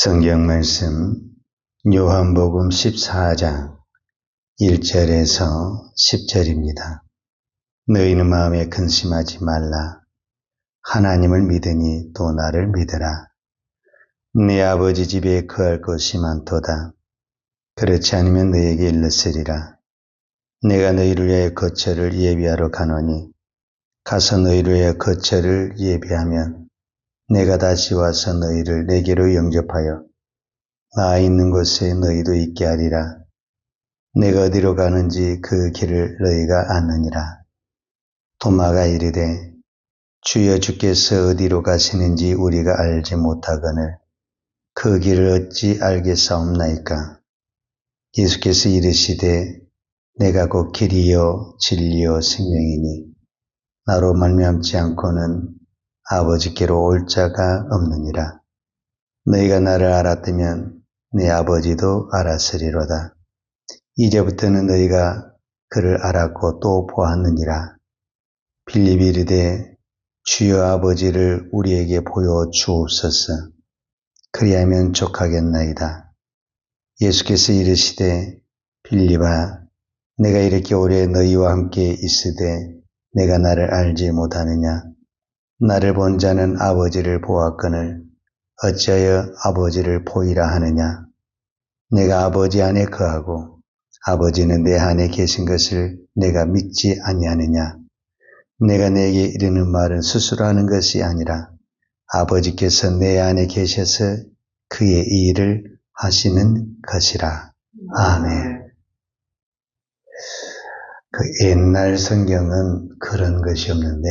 성경 말씀 요한복음 14장 1절에서 10절입니다. 너희는 마음에 근심하지 말라. 하나님을 믿으니 또 나를 믿으라. 내 아버지 집에 거할 곳이 많도다. 그렇지 않으면 너희에게 일렀으리라. 내가 너희를 위하여 거처를 예비하러 가노니 가서 너희를 위하여 거처를 예비하면 내가 다시 와서 너희를 내게로 영접하여 나 있는 곳에 너희도 있게 하리라. 내가 어디로 가는지 그 길을 너희가 아느니라. 도마가 이르되 주여 주께서 어디로 가시는지 우리가 알지 못하거늘 그 길을 어찌 알겠사옵나이까. 예수께서 이르시되 내가 곧 길이요 진리요 생명이니 나로 말미암지 않고는 아버지께로 올 자가 없느니라. 너희가 나를 알았다면 내 아버지도 알았으리로다. 이제부터는 너희가 그를 알았고 또 보았느니라. 빌립이 이르되 주여 아버지를 우리에게 보여 주옵소서. 그리하면 족하겠나이다. 예수께서 이르시되 빌립아 내가 이렇게 오래 너희와 함께 있으되 내가 나를 알지 못하느냐. 나를 본 자는 아버지를 보았거늘 어찌하여 아버지를 보이라 하느냐. 내가 아버지 안에 거하고 아버지는 내 안에 계신 것을 내가 믿지 아니하느냐. 내가 내게 이르는 말은 스스로 하는 것이 아니라 아버지께서 내 안에 계셔서 그의 이 일을 하시는 것이라. 아멘. 그 옛날 성경은 그런 것이 없는데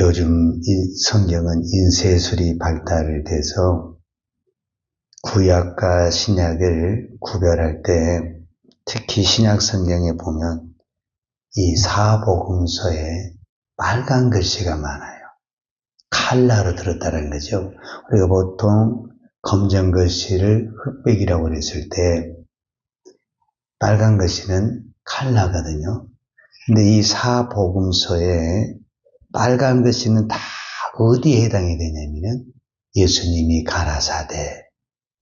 요즘 이 성경은 인쇄술이 발달을 돼서 구약과 신약을 구별할 때 특히 신약 성경에 보면 이 사복음서에 빨간 글씨가 많아요. 칼라로 들었다는 거죠. 우리가 보통 검정 글씨를 흑백이라고 그랬을 때 빨간 글씨는 칼라거든요. 근데 이 사복음서에 빨간 글씨는 다 어디에 해당이 되냐면 예수님이 가라사대,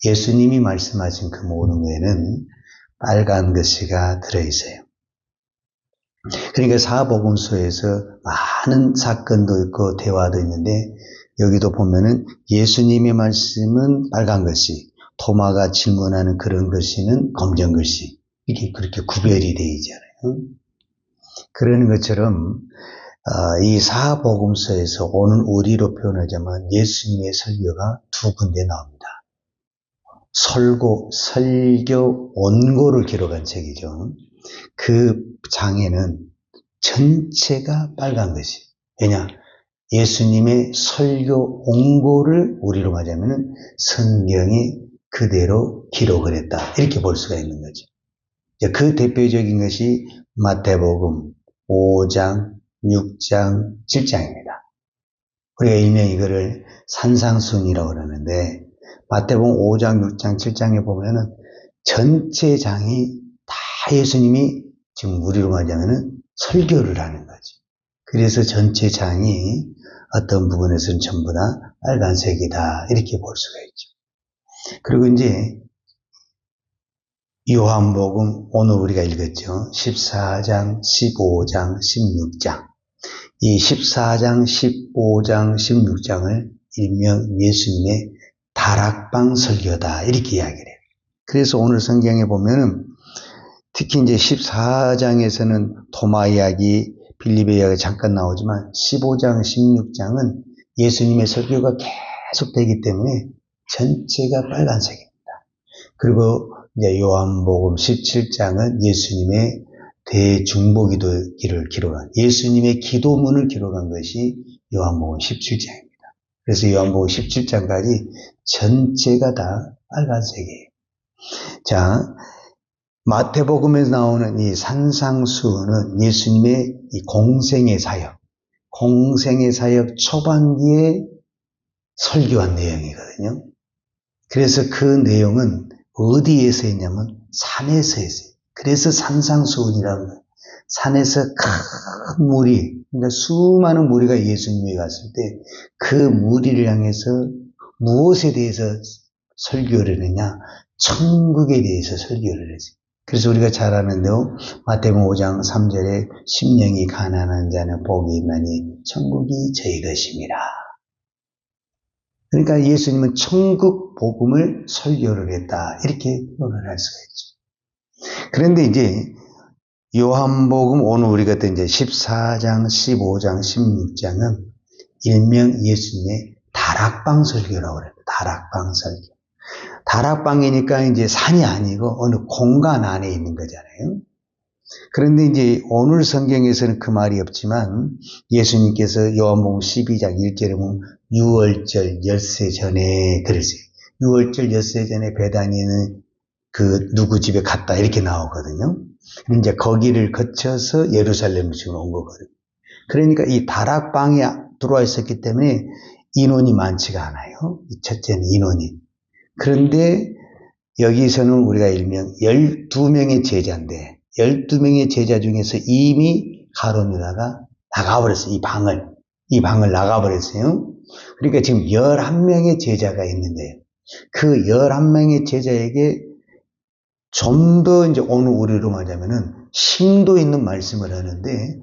예수님이 말씀하신 그 모든 거에는 빨간 글씨가 들어있어요. 그러니까 사복음서에서 많은 사건도 있고 대화도 있는데 여기도 보면은 예수님의 말씀은 빨간 글씨, 토마가 질문하는 그런 글씨는 검정 글씨, 이렇게 그렇게 구별이 되어 있잖아요. 그러는 것처럼 이 사복음서에서 오는 우리로 표현하자면 예수님의 설교가 두 군데 나옵니다. 설교 원고를 기록한 책이죠. 그 장에는 전체가 빨간 것이. 왜냐? 예수님의 설교 원고를 우리로 말하자면 성경이 그대로 기록을 했다. 이렇게 볼 수가 있는 거죠. 그 대표적인 것이 마태복음 5장, 6장, 7장입니다. 우리가 일명 이거를 산상순이라고 그러는데 마태복음 5장, 6장, 7장에 보면은 전체 장이 다 예수님이 지금 우리로 말하자면은 설교를 하는 거죠. 그래서 전체 장이 어떤 부분에서는 전부 다 빨간색이다. 이렇게 볼 수가 있죠. 그리고 이제 요한복음 오늘 우리가 읽었죠. 14장, 15장, 16장. 이 14장, 15장, 16장을 일명 예수님의 다락방 설교다. 이렇게 이야기를 해요. 그래서 오늘 성경에 보면은 특히 이제 14장에서는 토마 이야기, 빌립의 이야기가 잠깐 나오지만 15장, 16장은 예수님의 설교가 계속 되기 때문에 전체가 빨간색입니다. 그리고 이제 요한복음 17장은 예수님의 대중보기도를 기록한 예수님의 기도문을 기록한 것이 요한복음 17장입니다. 그래서 요한복음 17장까지 전체가 다 빨간색이에요. 자, 마태복음에서 나오는 이 산상수훈은 예수님의 이 공생의 사역 초반기에 설교한 내용이거든요. 그래서 그 내용은 어디에서 했냐면 산에서 했어요. 그래서 산상수훈이라는 거예요. 산에서 큰 무리, 그러니까 수많은 무리가 예수님에 갔을 때 그 무리를 향해서 무엇에 대해서 설교를 했냐? 천국에 대해서 설교를 했어요. 그래서 우리가 잘 아는데요. 마태복음 5장 3절에 심령이 가난한 자는 복이 있나니 천국이 저희 것입니다. 그러니까 예수님은 천국 복음을 설교를 했다. 이렇게 표현을 할 수가 있죠. 그런데 이제 요한복음 오늘 우리가 이제 14장, 15장, 16장은 일명 예수님의 다락방 설교라고 그래요. 다락방 설교. 다락방이니까 이제 산이 아니고 어느 공간 안에 있는 거잖아요. 그런데 이제 오늘 성경에서는 그 말이 없지만 예수님께서 요한복음 12장 1절에 보면 6월절 엿새 전에 그랬어요. 6월절 엿새 전에 베다니는 그 누구 집에 갔다 이렇게 나오거든요. 이제 거기를 거쳐서 예루살렘으로 지금 온 거거든요. 그러니까 이 다락방에 들어와 있었기 때문에 인원이 많지가 않아요. 첫째는 인원이. 그런데 여기서는 우리가 일명 12명의 제자인데 12명의 제자 중에서 이미 가룟 유다가 나가버렸어요. 이 방을 나가버렸어요. 그러니까 지금 11명의 제자가 있는데요. 그 11명의 제자에게 좀 더 이제 오늘 우리로 말하자면은 심도 있는 말씀을 하는데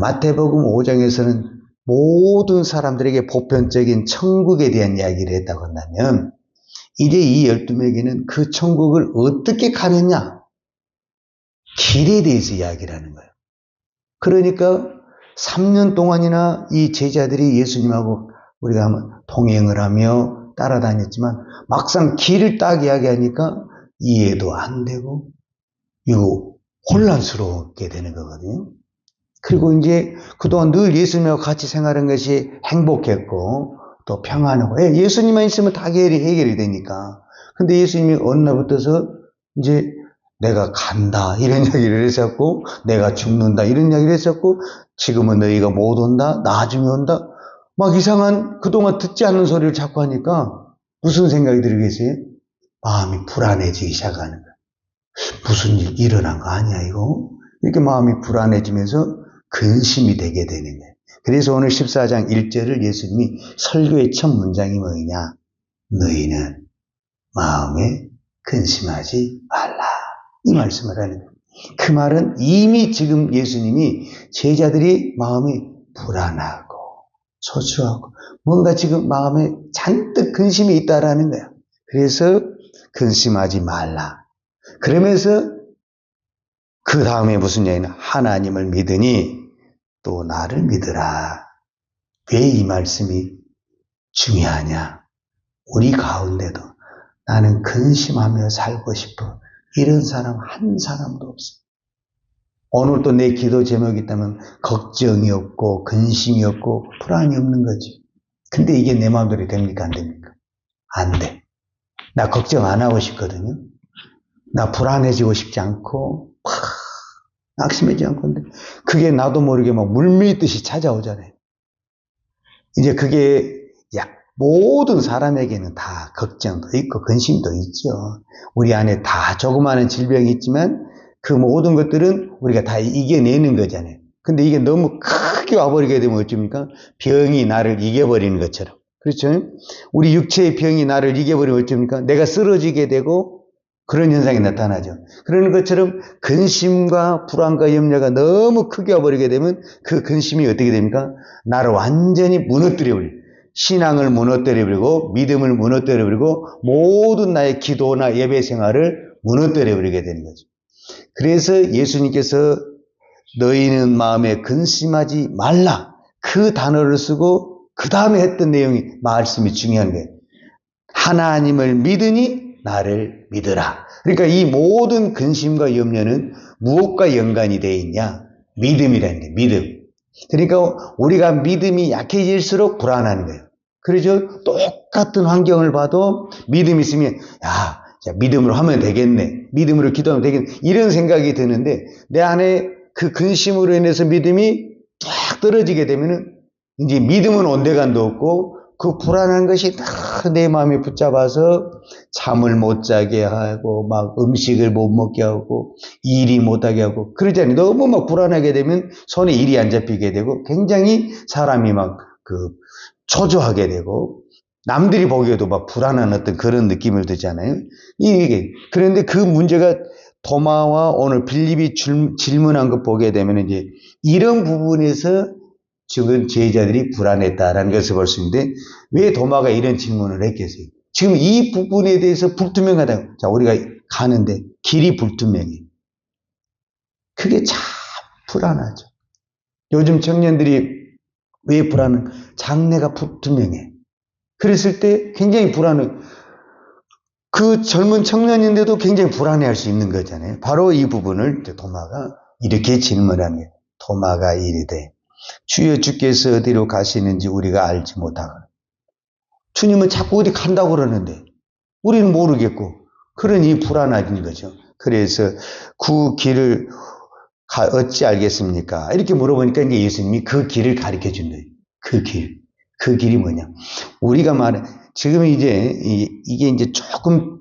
마태복음 5장에서는 모든 사람들에게 보편적인 천국에 대한 이야기를 했다고 한다면 이제 이 12명에게는 그 천국을 어떻게 가느냐 길에 대해서 이야기를 하는 거예요. 그러니까 3년 동안이나 이 제자들이 예수님하고 우리가 한번 동행을 하며 따라다녔지만 막상 길을 딱 이야기하니까 이해도 안 되고 이거 혼란스럽게 되는 거거든요. 그리고 이제 그동안 늘 예수님하고 같이 생활한 것이 행복했고 또 평안하고 예수님만 있으면 다 해결이 되니까. 근데 예수님이 어느 날부터서 이제 내가 간다 이런 이야기를 했었고 내가 죽는다 이런 이야기를 했었고 지금은 너희가 못 온다 나중에 온다 막 이상한 그동안 듣지 않는 소리를 자꾸 하니까 무슨 생각이 들겠어요? 마음이 불안해지기 시작하는 거예요. 무슨 일 일어난 거 아니야 이거? 이렇게 마음이 불안해지면서 근심이 되게 되는 거예요. 그래서 오늘 14장 1절을 예수님이 설교의 첫 문장이 뭐냐? 너희는 마음에 근심하지 말라. 이 말씀을 하는 거예요. 그 말은 이미 지금 예수님이 제자들이 마음이 불안하고 초조하고 뭔가 지금 마음에 잔뜩 근심이 있다라는 거야. 그래서 근심하지 말라. 그러면서 그 다음에 무슨 얘기냐? 하나님을 믿으니 또 나를 믿으라. 왜 이 말씀이 중요하냐? 우리 가운데도 나는 근심하며 살고 싶어. 이런 사람 한 사람도 없어요. 오늘 또 내 기도 제목이 있다면 걱정이 없고 근심이 없고 불안이 없는 거지. 근데 이게 내 마음대로 됩니까? 안 됩니까? 안 돼. 나 걱정 안 하고 싶거든요. 나 불안해지고 싶지 않고 낙심하지 않고 근데 그게 나도 모르게 막 물밀듯이 찾아오잖아요. 이제 그게 모든 사람에게는 다 걱정도 있고 근심도 있죠. 우리 안에 다 조그마한 질병이 있지만 그 모든 것들은 우리가 다 이겨내는 거잖아요. 근데 이게 너무 크게 와버리게 되면 어쩝니까? 병이 나를 이겨버리는 것처럼. 그렇죠? 우리 육체의 병이 나를 이겨버리면 어쩝니까? 내가 쓰러지게 되고 그런 현상이 나타나죠. 그러는 것처럼 근심과 불안과 염려가 너무 크게 와버리게 되면 그 근심이 어떻게 됩니까? 나를 완전히 무너뜨려버려요. 신앙을 무너뜨려버리고 믿음을 무너뜨려버리고 모든 나의 기도나 예배 생활을 무너뜨려버리게 되는 거죠. 그래서 예수님께서 너희는 마음에 근심하지 말라 그 단어를 쓰고 그 다음에 했던 내용이 말씀이 중요한 거예요. 하나님을 믿으니 나를 믿으라. 그러니까 이 모든 근심과 염려는 무엇과 연관이 되어 있냐? 믿음이라는 거예요. 믿음. 그러니까 우리가 믿음이 약해질수록 불안한 거예요. 그래서 똑같은 환경을 봐도 믿음이 있으면 야, 믿음으로 하면 되겠네. 믿음으로 기도하면 되겠네. 이런 생각이 드는데 내 안에 그 근심으로 인해서 믿음이 쫙 떨어지게 되면은 이제 믿음은 온데간도 없고 그 불안한 것이 다 내 마음에 붙잡아서 잠을 못 자게 하고 막 음식을 못 먹게 하고 일이 못 하게 하고 그러잖아요. 너무 막 불안하게 되면 손에 일이 안 잡히게 되고 굉장히 사람이 막 초조하게 되고 남들이 보기에도 막 불안한 어떤 그런 느낌을 드잖아요. 그런데 그 문제가 도마와 오늘 빌립이 질문한 것 보게 되면 이제 이런 부분에서 지금 제자들이 불안했다라는 것을 볼 수 있는데 왜 도마가 이런 질문을 했겠어요? 지금 이 부분에 대해서 불투명하다. 자, 우리가 가는데 길이 불투명해. 그게 참 불안하죠. 요즘 청년들이 왜 불안한? 장래가 불투명해. 그랬을 때 굉장히 불안해. 그 젊은 청년인데도 굉장히 불안해할 수 있는 거잖아요. 바로 이 부분을 도마가 이렇게 질문합니다. 도마가 이르되 주여 주께서 어디로 가시는지 우리가 알지 못하거든. 주님은 자꾸 어디 간다고 그러는데 우리는 모르겠고 그러니 불안해진 거죠. 그래서 그 길을 어찌 알겠습니까? 이렇게 물어보니까 이제 예수님이 그 길을 가르쳐 준 거예요. 그 길. 그 길이 뭐냐? 우리가 지금 이제 이게 이제 조금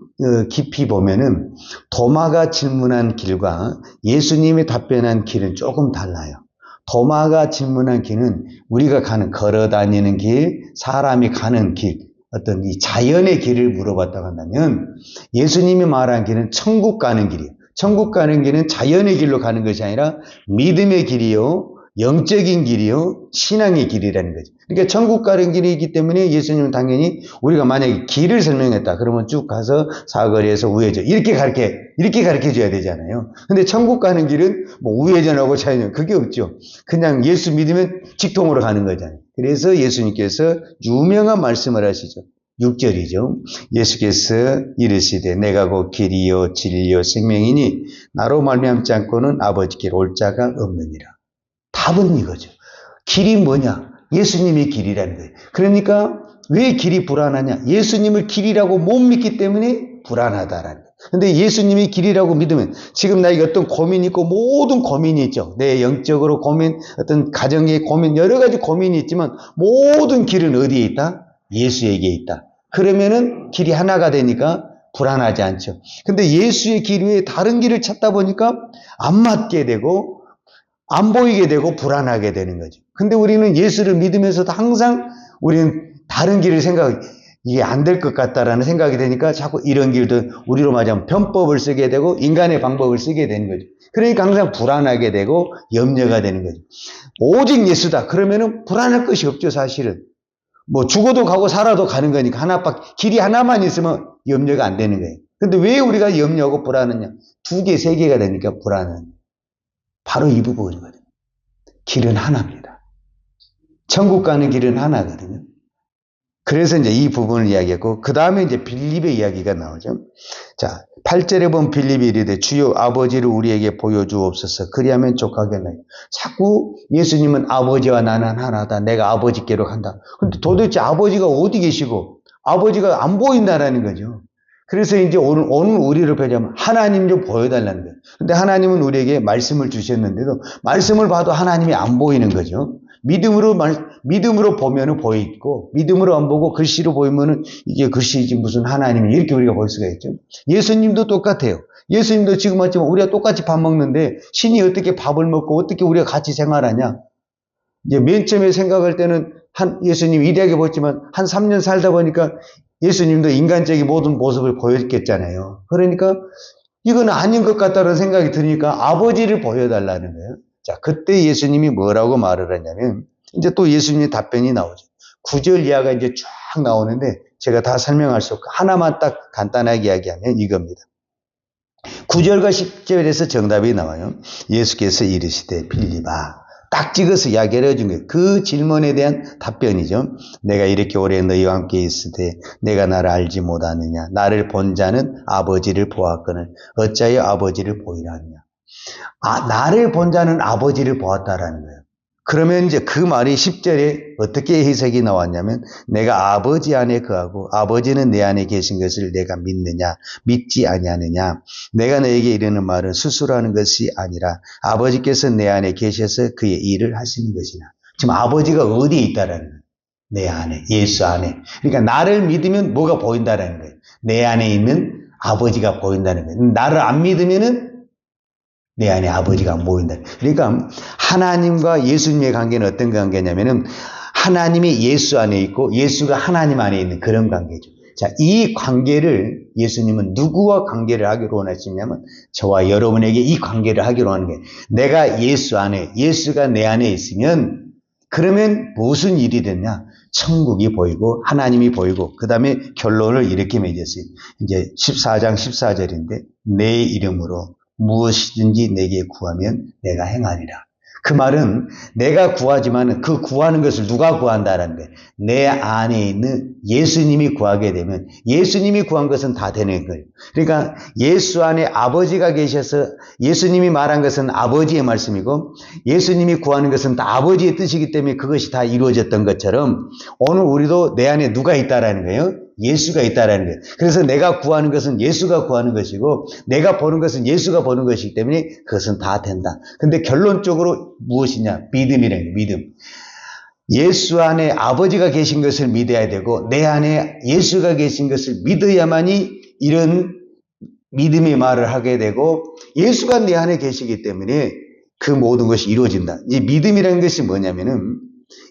깊이 보면은 도마가 질문한 길과 예수님이 답변한 길은 조금 달라요. 도마가 질문한 길은 우리가 걸어 다니는 길, 사람이 가는 길, 어떤 이 자연의 길을 물어봤다고 한다면 예수님이 말한 길은 천국 가는 길이에요. 천국 가는 길은 자연의 길로 가는 것이 아니라 믿음의 길이요, 영적인 길이요, 신앙의 길이라는 거죠. 그러니까 천국 가는 길이기 때문에 예수님은 당연히 우리가 만약에 길을 설명했다. 그러면 쭉 가서 사거리에서 우회전. 이렇게 가르쳐 줘야 되잖아요. 근데 천국 가는 길은 뭐 우회전하고 좌회전. 그게 없죠. 그냥 예수 믿으면 직통으로 가는 거잖아요. 그래서 예수님께서 유명한 말씀을 하시죠. 6절이죠. 예수께서 이르시되 내가 곧 길이요 진리요 생명이니 나로 말미암지 않고는 아버지께 올 자가 없느니라. 답은 이거죠. 길이 뭐냐? 예수님의 길이라는 거예요. 그러니까 왜 길이 불안하냐? 예수님을 길이라고 못 믿기 때문에 불안하다라는 거예요. 근데 예수님이 길이라고 믿으면 지금 나에게 어떤 고민이 있고 모든 고민이 있죠. 내 영적으로 고민, 어떤 가정의 고민, 여러 가지 고민이 있지만 모든 길은 어디에 있다? 예수에게 있다. 그러면은 길이 하나가 되니까 불안하지 않죠. 근데 예수의 길 외에 다른 길을 찾다 보니까 안 맞게 되고 안 보이게 되고 불안하게 되는 거죠. 근데 우리는 예수를 믿으면서도 항상 우리는 다른 길을 이게 안 될 것 같다라는 생각이 되니까 자꾸 이런 길도 우리로 말하자면 편법을 쓰게 되고 인간의 방법을 쓰게 되는 거죠. 그러니까 항상 불안하게 되고 염려가 되는 거죠. 오직 예수다. 그러면은 불안할 것이 없죠, 사실은. 뭐 죽어도 가고 살아도 가는 거니까 길이 하나만 있으면 염려가 안 되는 거예요. 근데 왜 우리가 염려하고 불안하냐? 2개, 3개가 되니까 불안은. 바로 이 부분이거든요. 길은 하나입니다. 천국 가는 길은 하나거든요. 그래서 이제 이 부분을 이야기했고, 그 다음에 이제 빌립의 이야기가 나오죠. 자, 8절에 보면 빌립이 이르되 주여 아버지를 우리에게 보여주옵소서. 그리하면 족하겠나요? 자꾸 예수님은 아버지와 나는 하나다. 내가 아버지께로 간다. 근데 도대체 아버지가 어디 계시고 아버지가 안 보인다라는 거죠. 그래서 이제 오늘 우리를 보자면 하나님 좀 보여달라는 거예요. 근데 하나님은 우리에게 말씀을 주셨는데도 말씀을 봐도 하나님이 안 보이는 거죠. 믿음으로 보면은 보이고, 믿음으로 안 보고 글씨로 보이면은 이게 글씨지 무슨 하나님이 이렇게 우리가 볼 수가 있죠. 예수님도 똑같아요. 예수님도 지금 왔지만 우리가 똑같이 밥 먹는데 신이 어떻게 밥을 먹고 어떻게 우리가 같이 생활하냐. 이제 맨 처음에 생각할 때는 예수님 위대하게 보였지만 한 3년 살다 보니까 예수님도 인간적인 모든 모습을 보였겠잖아요. 그러니까 이건 아닌 것 같다는 생각이 드니까 아버지를 보여달라는 거예요. 자, 그때 예수님이 뭐라고 말을 하냐면, 이제 또 예수님의 답변이 나오죠. 9절 이하가 이제 쫙 나오는데, 제가 다 설명할 수 없고, 하나만 딱 간단하게 이야기하면 이겁니다. 9절과 10절에서 정답이 나와요. 예수께서 이르시되 빌립아. 딱 찍어서 이야기를 해준 거예요. 그 질문에 대한 답변이죠. 내가 이렇게 오래 너희와 함께 있으되 내가 나를 알지 못하느냐. 나를 본 자는 아버지를 보았거늘 어찌하여 아버지를 보이라 하느냐. 나를 본 자는 아버지를 보았다라는 거예요. 그러면 이제 그 말이 10절에 어떻게 해석이 나왔냐면 내가 아버지 안에 거하고 아버지는 내 안에 계신 것을 내가 믿느냐 믿지 아니하느냐. 내가 너에게 이르는 말은 스스로 하는 것이 아니라 아버지께서 내 안에 계셔서 그의 일을 하시는 것이나. 지금 아버지가 어디에 있다라는 거예요. 내 안에, 예수 안에. 그러니까 나를 믿으면 뭐가 보인다라는 거예요. 내 안에 있는 아버지가 보인다는 거예요. 나를 안 믿으면은 내 안에 아버지가 안 보인다. 그러니까 하나님과 예수님의 관계는 어떤 관계냐면은 하나님이 예수 안에 있고 예수가 하나님 안에 있는 그런 관계죠. 자, 이 관계를 예수님은 누구와 관계를 하기로 원하시냐면 저와 여러분에게 이 관계를 하기로 하는 거예요. 내가 예수 안에, 예수가 내 안에 있으면 그러면 무슨 일이 됐냐? 천국이 보이고 하나님이 보이고 그 다음에 결론을 이렇게 맺었어요. 이제 14장 14절인데 내 이름으로 무엇이든지 내게 구하면 내가 행하리라. 그 말은 내가 구하지만 그 구하는 것을 누가 구한다라는 거예요. 내 안에 있는 예수님이 구하게 되면 예수님이 구한 것은 다 되는 거예요. 그러니까 예수 안에 아버지가 계셔서 예수님이 말한 것은 아버지의 말씀이고 예수님이 구하는 것은 다 아버지의 뜻이기 때문에 그것이 다 이루어졌던 것처럼 오늘 우리도 내 안에 누가 있다라는 거예요? 예수가 있다라는 거예요. 그래서 내가 구하는 것은 예수가 구하는 것이고 내가 보는 것은 예수가 보는 것이기 때문에 그것은 다 된다. 근데 결론적으로 무엇이냐? 믿음이라는 거예요. 믿음. 예수 안에 아버지가 계신 것을 믿어야 되고 내 안에 예수가 계신 것을 믿어야만이 이런 믿음의 말을 하게 되고 예수가 내 안에 계시기 때문에 그 모든 것이 이루어진다. 이 믿음이라는 것이 뭐냐면은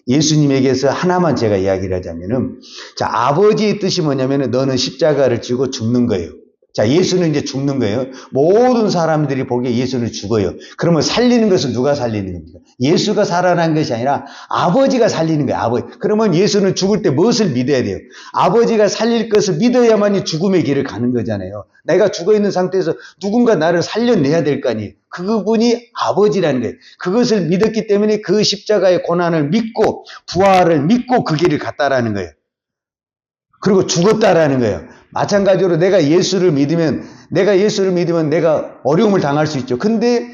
예수님에게서 하나만 제가 이야기를 하자면은 자, 아버지의 뜻이 뭐냐면은 너는 십자가를 지고 죽는 거예요. 자, 예수는 이제 죽는 거예요. 모든 사람들이 보기에 예수는 죽어요. 그러면 살리는 것은 누가 살리는 겁니까? 예수가 살아난 것이 아니라 아버지가 살리는 거예요. 아버지. 그러면 예수는 죽을 때 무엇을 믿어야 돼요? 아버지가 살릴 것을 믿어야만이 죽음의 길을 가는 거잖아요. 내가 죽어 있는 상태에서 누군가 나를 살려내야 될 거 아니에요. 그분이 아버지라는 거예요. 그것을 믿었기 때문에 그 십자가의 고난을 믿고 부활을 믿고 그 길을 갔다라는 거예요. 그리고 죽었다라는 거예요. 마찬가지로 내가 예수를 믿으면 내가 어려움을 당할 수 있죠. 근데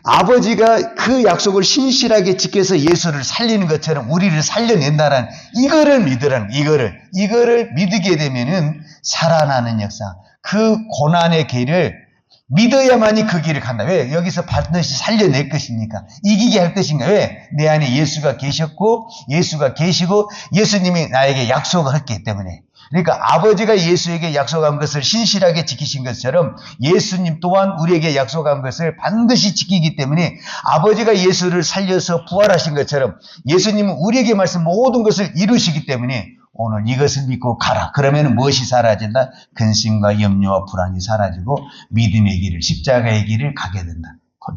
아버지가 그 약속을 신실하게 지켜서 예수를 살리는 것처럼 우리를 살려낸다라는 이거를 믿으라는 거예요. 이거를 믿게 되면은 살아나는 역사, 그 고난의 길을 믿어야만이 그 길을 간다. 왜? 여기서 반드시 살려낼 것이니까. 이기게 할 것인가. 왜? 내 안에 예수가 계셨고 예수가 계시고 예수님이 나에게 약속을 했기 때문에. 그러니까 아버지가 예수에게 약속한 것을 신실하게 지키신 것처럼 예수님 또한 우리에게 약속한 것을 반드시 지키기 때문에 아버지가 예수를 살려서 부활하신 것처럼 예수님은 우리에게 말씀 모든 것을 이루시기 때문에 오늘 이것을 믿고 가라. 그러면 무엇이 사라진다? 근심과 염려와 불안이 사라지고 믿음의 길을, 십자가의 길을 가게 된다.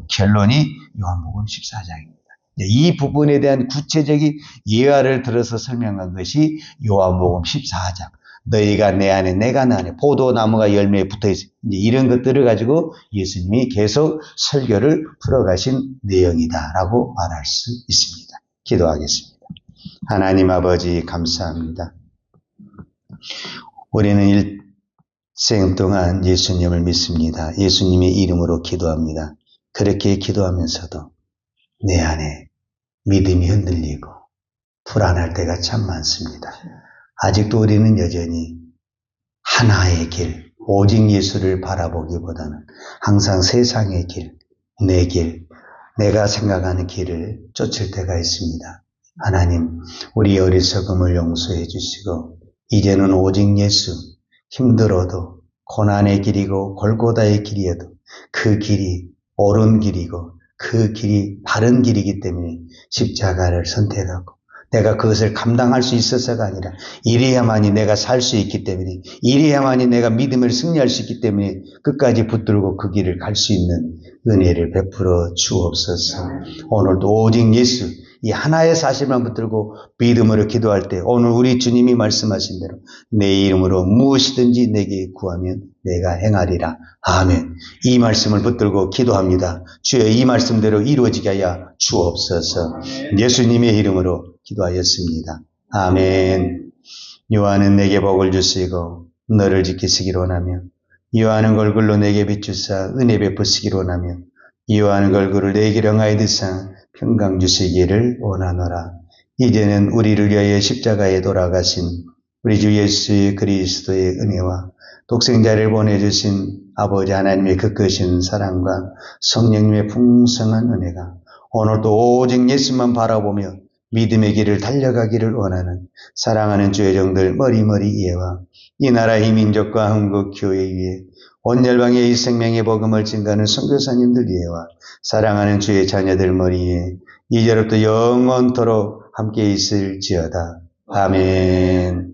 결론이 요한복음 14장입니다. 이 부분에 대한 구체적인 예화를 들어서 설명한 것이 요한복음 14장. 너희가 내 안에 내가 내 안에 포도나무가 열매에 붙어있어. 이런 것들을 가지고 예수님이 계속 설교를 풀어가신 내용이다라고 말할 수 있습니다. 기도하겠습니다. 하나님 아버지 감사합니다. 우리는 일생 동안 예수님을 믿습니다. 예수님의 이름으로 기도합니다. 그렇게 기도하면서도 내 안에 믿음이 흔들리고 불안할 때가 참 많습니다. 아직도 우리는 여전히 하나의 길, 오직 예수를 바라보기보다는 항상 세상의 길, 내 길, 내가 생각하는 길을 쫓을 때가 있습니다. 하나님, 우리 어리석음을 용서해 주시고 이제는 오직 예수, 힘들어도 고난의 길이고 골고다의 길이어도 그 길이 옳은 길이고 그 길이 바른 길이기 때문에 십자가를 선택하고 내가 그것을 감당할 수 있어서가 아니라 이래야만이 내가 살 수 있기 때문에 이래야만이 내가 믿음을 승리할 수 있기 때문에 끝까지 붙들고 그 길을 갈 수 있는 은혜를 베풀어 주옵소서. 오늘도 오직 예수 이 하나의 사실만 붙들고 믿음으로 기도할 때 오늘 우리 주님이 말씀하신 대로 내 이름으로 무엇이든지 내게 구하면 내가 행하리라. 아멘. 이 말씀을 붙들고 기도합니다. 주여 이 말씀대로 이루어지게 하여 주옵소서. 예수님의 이름으로 기도하였습니다. 아멘. 요한은 내게 복을 주시고 너를 지키시기를 원하며 요한은 얼굴로 내게 비추사 은혜 베푸시기를 원하며 요한은 얼굴을 내게 명하여 드사 평강 주시기를 원하노라. 이제는 우리를 위하여 십자가에 돌아가신 우리 주 예수 그리스도의 은혜와 독생자를 보내주신 아버지 하나님의 그 크신 사랑과 성령님의 풍성한 은혜가 오늘도 오직 예수만 바라보며 믿음의 길을 달려가기를 원하는 사랑하는 주의 종들 머리머리 이해와 이 나라의 민족과 한국 교회 위에 온 열방에 이 생명의 복음을 증거하는 선교사님들 위에와 사랑하는 주의 자녀들 머리에 이제부터 영원토록 함께 있을지어다. 아멘.